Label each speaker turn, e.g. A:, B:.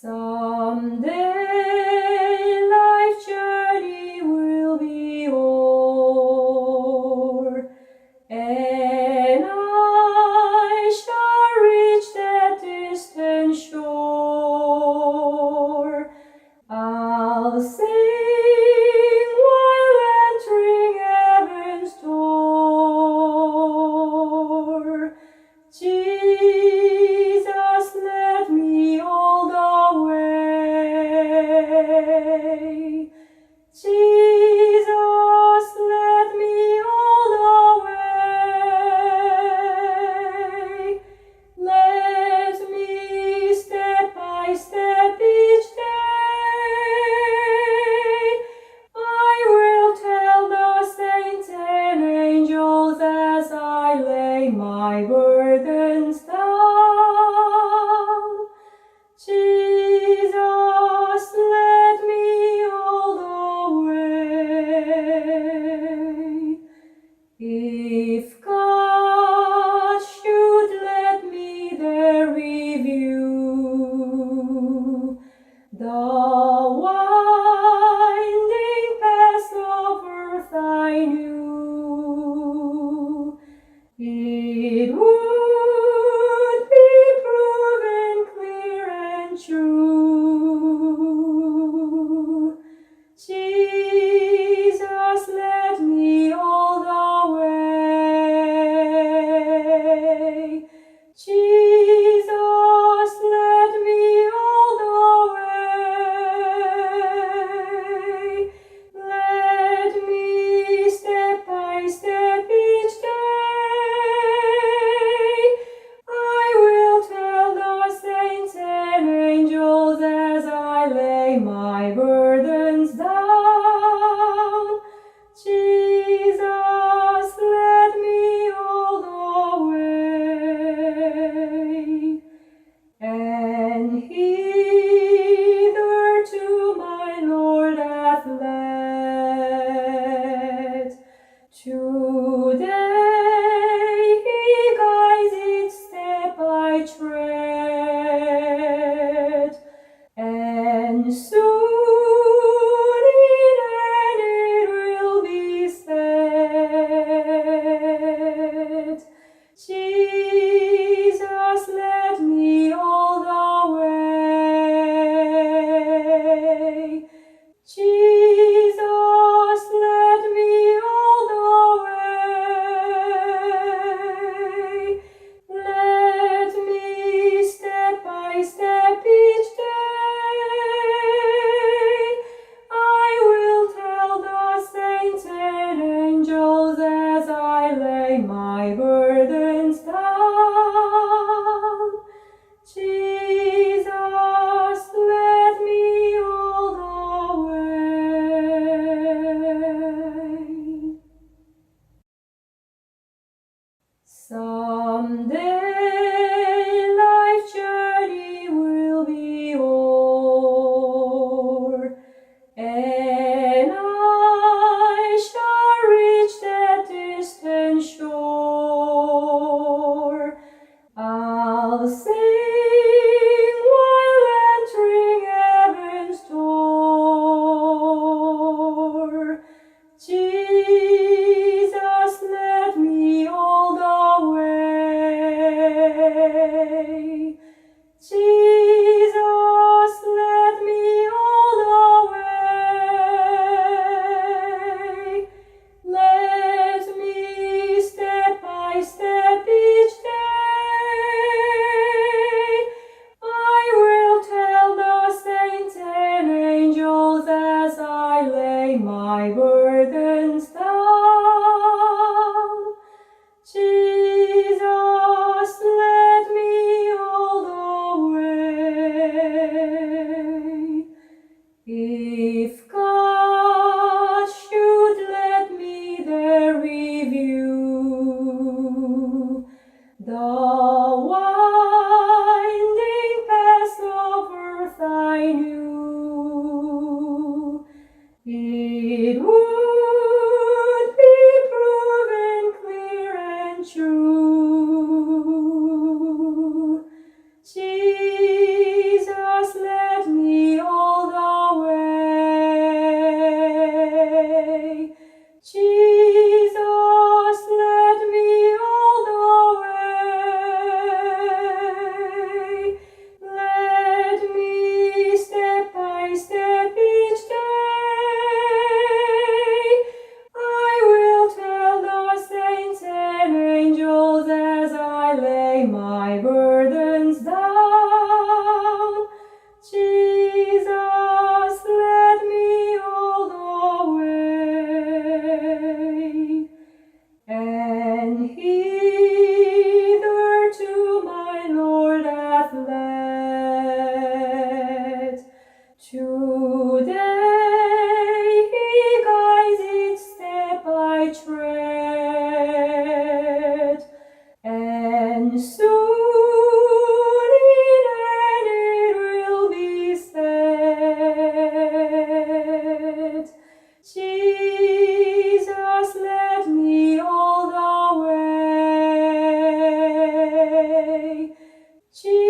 A: Someday life's journey will be o'er, and I shall reach that distant shore. I'll sing while entering heaven's door. Jesus led me all the way. Jesus led me all the way. Let me step by step each day. I will tell the saints and angels as I lay my burdens down. Jesus led me all the way. If God should let me there review the winding paths of earth I knew, it would be proven clear and true. Jesus led me all the way. Jesus led me all the way. Jesus.